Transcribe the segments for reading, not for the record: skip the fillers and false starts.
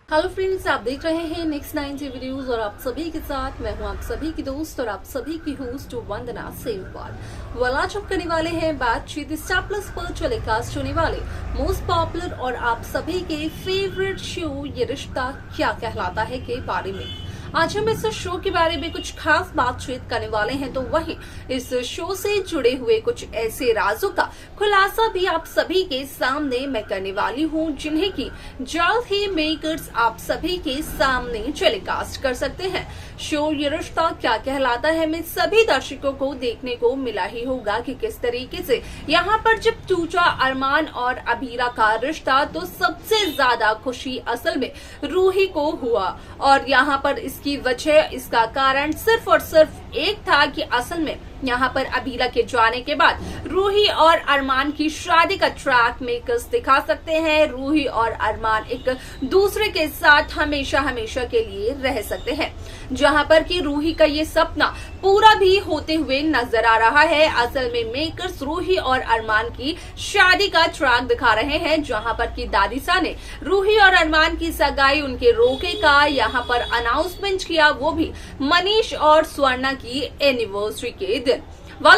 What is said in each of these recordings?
Hello friends, आप देख रहे हैं नेक्स्ट 90 वीडियोस और आप सभी के साथ मैं हूं आप सभी की दोस्त और आप सभी की होस्ट वंदना सेमवाल। आज हम करने वाले हैं बातचीत स्टार प्लस पर टेलीकास्ट होने वाले मोस्ट पॉपुलर और आप सभी के फेवरेट शो ये रिश्ता क्या कहलाता है के बारे में। आज हम इस शो के बारे में कुछ खास बातचीत करने वाले हैं, तो वहीं इस शो से जुड़े हुए कुछ ऐसे राजों का खुलासा भी आप सभी के सामने मैं करने वाली हूं, जिन्हें की जल्द ही मेकर्स आप सभी के सामने टेलीकास्ट कर सकते हैं। शो ये रिश्ता क्या कहलाता है में सभी दर्शकों को देखने को मिला ही होगा कि किस तरीके से यहाँ पर जब टूटा अरमान और अबीरा का रिश्ता, तो सबसे ज्यादा खुशी असल में रूही को हुआ और यहाँ पर इसकी वजह, इसका कारण सिर्फ और सिर्फ एक था कि असल में यहाँ पर अबीरा के जाने के बाद रूही और अरमान की शादी का ट्रैक मेकर्स दिखा सकते हैं। रूही और अरमान एक दूसरे के साथ हमेशा हमेशा के लिए रह सकते हैं, जहाँ पर कि रूही का ये सपना पूरा भी होते हुए नजर आ रहा है। असल में मेकर्स रूही और अरमान की शादी का ट्रैक दिखा रहे हैं, जहाँ पर कि दादीसा ने रूही और अरमान की सगाई उनके रोके का यहाँ पर अनाउंसमेंट किया, वो भी मनीष और स्वर्णा की एनिवर्सरी के दिन।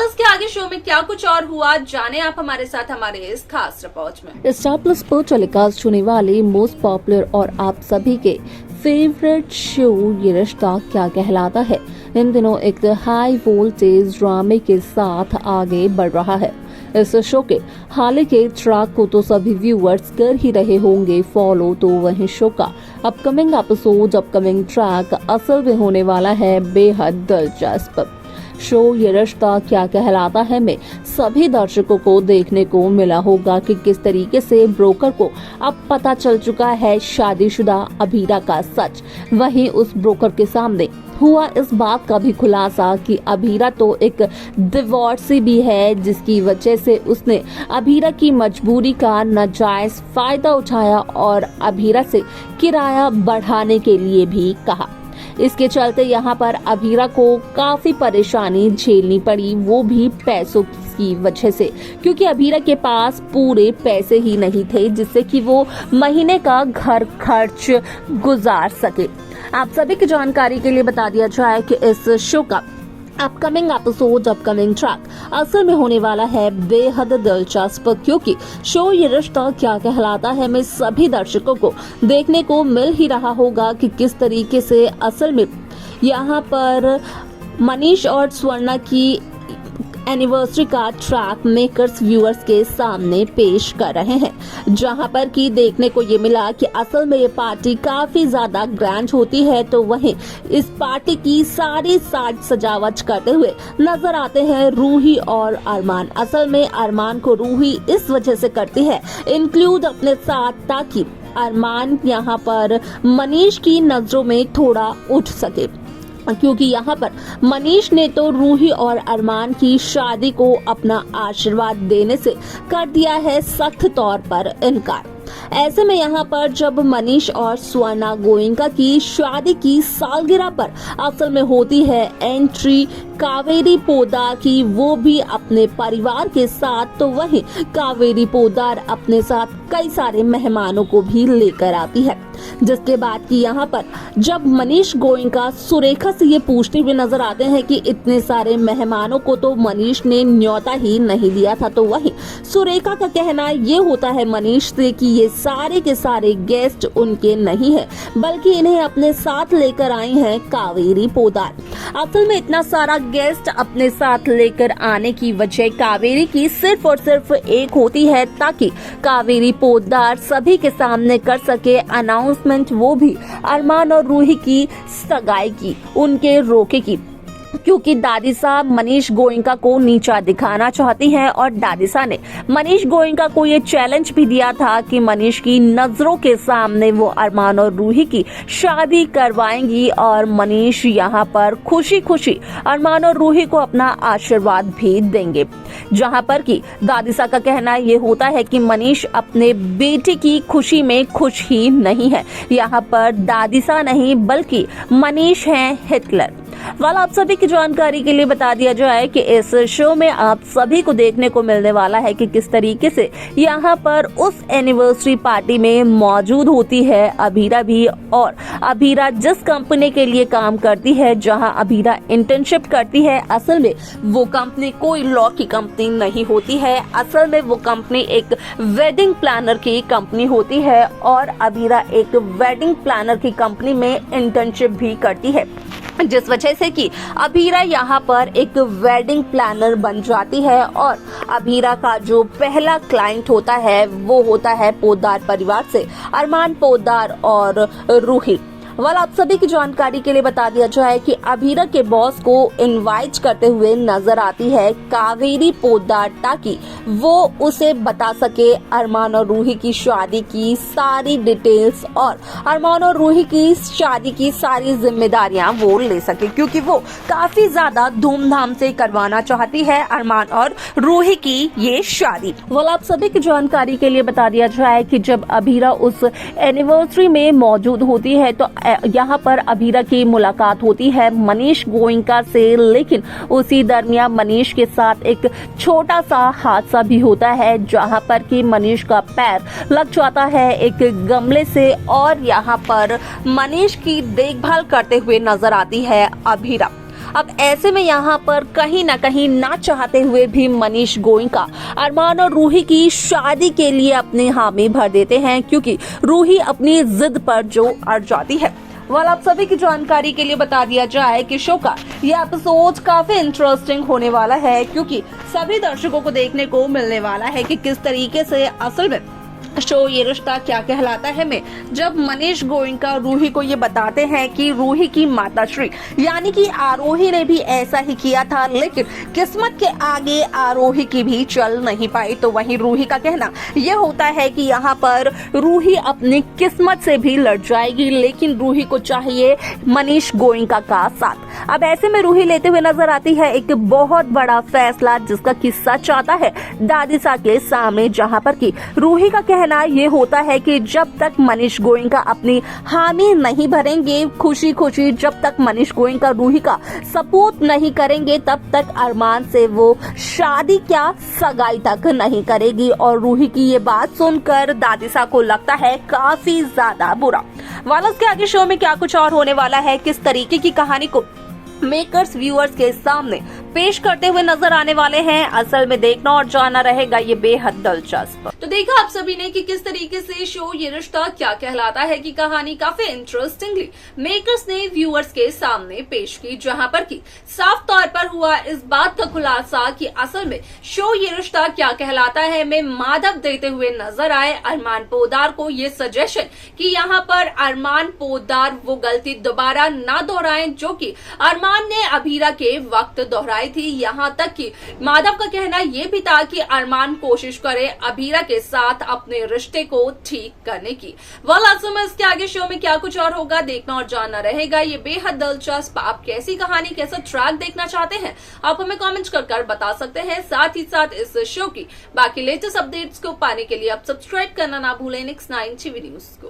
उसके आगे शो में क्या कुछ और हुआ, जाने आप हमारे साथ हमारे इस खास रिपोर्ट में। स्टार प्लस पर टेलीकास्ट होने वाले मोस्ट पॉपुलर और आप सभी के फेवरेट शो ये रिश्ता क्या कहलाता है इन दिनों एक हाई वोल्टेज ड्रामे के साथ आगे बढ़ रहा है। इस शो के हाल के ट्रैक को तो सभी व्यूअर्स कर ही रहे होंगे फॉलो, तो वहीं शो का अपकमिंग एपिसोड, अपकमिंग ट्रैक असल में होने वाला है बेहद दिलचस्प। शो ये रिश्ता क्या कहलाता है में सभी दर्शकों को देखने को मिला होगा कि किस तरीके से ब्रोकर को अब पता चल चुका है शादीशुदा अबीरा का सच। वहीं उस ब्रोकर के सामने हुआ इस बात का भी खुलासा कि अबीरा तो एक डिवोर्सी भी है, जिसकी वजह से उसने अबीरा की मजबूरी का नाजायज फायदा उठाया और अबीरा से किराया बढ़ाने के लिए भी कहा। इसके चलते यहाँ पर अबीरा को काफी परेशानी झेलनी पड़ी, वो भी पैसों की वजह से, क्योंकि अबीरा के पास पूरे पैसे ही नहीं थे जिससे कि वो महीने का घर खर्च गुजार सके। आप सभी की जानकारी के लिए बता दिया जाए कि इस शो का अपकमिंग एपिसोड, अपकमिंग ट्रैक असल में होने वाला है बेहद दिलचस्प, क्योंकि शो ये रिश्ता क्या कहलाता है में सभी दर्शकों को देखने को मिल ही रहा होगा कि किस तरीके से असल में यहाँ पर मनीष और स्वर्णा की एनिवर्सरी का ट्रैक मेकर्स व्यूअर्स के सामने पेश कर रहे हैं, जहां पर कि देखने को ये मिला कि असल में ये पार्टी काफी ज्यादा ग्रैंड होती है, तो वहीं इस पार्टी की सारी साज सजावट करते हुए नजर आते हैं रूही और अरमान। असल में अरमान को रूही इस वजह से करती है इंक्लूड अपने साथ, ताकि अरमान यहाँ पर मनीष की नजरों में थोड़ा उठ सके, क्योंकि यहाँ पर मनीष ने तो रूही और अरमान की शादी को अपना आशीर्वाद देने से कर दिया है सख्त तौर पर इनकार। ऐसे में यहाँ पर जब मनीष और स्वर्णा गोयनका की शादी की सालगिरह पर असल में होती है एंट्री कावेरी पोद्दार की, वो भी अपने परिवार के साथ, तो वहीं कावेरी पोद्दार अपने साथ कई सारे मेहमानों को भी लेकर आती है, जिसके बाद कि यहाँ पर जब मनीष गोयनका सुरेखा से ये पूछते हुए नजर आते हैं कि इतने सारे मेहमानों को तो मनीष ने न्योता ही नहीं दिया था, तो वहीं सुरेखा का कहना ये होता है मनीष से कि ये सारे के सारे गेस्ट उनके नहीं है, बल्कि इन्हें अपने साथ लेकर आई हैं कावेरी पोद्दार। असल में इतना सारा गेस्ट अपने साथ लेकर आने की वजह कावेरी की सिर्फ और सिर्फ एक होती है, ताकि कावेरी पोद्दार सभी के सामने कर सके अनाउंसमेंट, वो भी अरमान और रूही की सगाई की, उनके रोके की, क्योंकि दादीसा मनीष गोयनका को नीचा दिखाना चाहती हैं और दादीसा ने मनीष गोयनका को ये चैलेंज भी दिया था कि मनीष की नजरों के सामने वो अरमान और रूही की शादी करवाएंगी और मनीष यहाँ पर खुशी खुशी अरमान और रूही को अपना आशीर्वाद भी देंगे, जहाँ पर कि दादीसा का कहना ये होता है कि मनीष अपने बेटे की खुशी में खुश ही नहीं है। यहाँ पर दादीसा नहीं बल्कि मनीष हैं हिटलर। आप सभी की जानकारी के लिए बता दिया जाए कि इस शो में आप सभी को देखने को मिलने वाला है कि किस तरीके से यहाँ पर उस एनिवर्सरी पार्टी में मौजूद होती है अभीरा भी, और अभीरा जिस कंपनी के लिए काम करती है, जहां अभीरा इंटर्नशिप करती है, असल में वो कंपनी कोई लॉ की कंपनी नहीं होती है। असल में वो कंपनी एक वेडिंग प्लानर की कंपनी होती है और अभीरा एक वेडिंग प्लानर की कंपनी में इंटर्नशिप भी करती है, जिस वजह से कि अभीरा यहाँ पर एक वेडिंग प्लानर बन जाती है। और अभीरा का जो पहला क्लाइंट होता है वो होता है पोद्दार परिवार से अरमान पोद्दार और रूही। आप सभी की जानकारी के लिए बता दिया जाए कि अभीरा के बॉस को इनवाइट करते हुए नजर आती है कावेरी पोद्दार, ताकि वो उसे बता सके अरमान और रूही की शादी की सारी डिटेल्स और अरमान और रूही की शादी की सारी जिम्मेदारियां वो ले सके, क्योंकि वो काफी ज्यादा धूमधाम से करवाना चाहती है अरमान और रूही की ये शादी। आप सभी की जानकारी के लिए बता दिया जाए कि जब अभीरा उस एनिवर्सरी में मौजूद होती है तो यहाँ पर अभीरा की मुलाकात होती है मनीष गोयनका से, लेकिन उसी दरमियान मनीष के साथ एक छोटा सा हादसा भी होता है, जहाँ पर कि मनीष का पैर लग जाता है एक गमले से और यहाँ पर मनीष की देखभाल करते हुए नजर आती है अभीरा। अब ऐसे में यहाँ पर कहीं ना चाहते हुए भी मनीष गोयनका अरमान और रूही की शादी के लिए अपनी हामी भर देते हैं, क्योंकि रूही अपनी जिद पर जो अड़ जाती है। आप सभी की जानकारी के लिए बता दिया जाए कि शो का यह एपिसोड काफी इंटरेस्टिंग होने वाला है, क्योंकि सभी दर्शकों को देखने को मिलने वाला है कि किस तरीके से असल में शो ये रिश्ता क्या कहलाता है में जब मनीष गोयनका रूही को ये बताते हैं कि रूही की माताश्री यानी कि आरोही ने भी ऐसा ही किया था, लेकिन किस्मत के आगे आरोही की भी चल नहीं पाई। तो वहीं रूही का कहना यह होता है कि यहाँ पर रूही अपनी किस्मत से भी लड़ जाएगी, लेकिन रूही को चाहिए मनीष गोयनका का साथ। अब ऐसे में रूही लेते हुए नजर आती है एक बहुत बड़ा फैसला, जिसका किस्सा चाहता है दादीसा के सामने, जहाँ पर की रूही का कहना ये होता है कि जब तक मनीष गोयनका अपनी हामी नहीं भरेंगे, खुशी खुशी जब तक मनीष गोयनका रूही का सपोर्ट नहीं करेंगे, तब तक अरमान से वो शादी क्या सगाई तक नहीं करेगी। और रूही की ये बात सुनकर दादीसा को लगता है काफी ज्यादा बुरा। के आगे शो में क्या कुछ और होने वाला है, किस तरीके की कहानी को मेकर्स व्यूअर्स के सामने पेश करते हुए नजर आने वाले हैं, असल में देखना और जानना रहेगा ये बेहद दिलचस्प। तो देखा आप सभी ने कि किस तरीके से शो ये रिश्ता क्या कहलाता है की कहानी काफी इंटरेस्टिंगली मेकर्स ने व्यूअर्स के सामने पेश की, जहां पर की साफ तौर पर हुआ इस बात का खुलासा कि असल में शो ये रिश्ता क्या कहलाता है में माधव देते हुए नजर आए अरमान पोद्दार को ये सजेशन कि यहाँ पर अरमान पोद्दार वो गलती दोबारा ना दोहराएं जो कि अरमान ने अभीरा के वक्त दोहराई थी। यहाँ तक कि माधव का कहना यह भी था कि अरमान कोशिश करे अभीरा के साथ अपने रिश्ते को ठीक करने की। इसके आगे शो में क्या कुछ और होगा, देखना और जानना रहेगा ये बेहद दिलचस्प। आप कैसी कहानी, कैसा ट्रैक देखना चाहते हैं, आप हमें कमेंट कर बता सकते हैं। साथ ही साथ इस शो की बाकी लेटेस्ट अपडेट्स को पाने के लिए आप सब्सक्राइब करना ना भूलें Next 9 TV न्यूज को।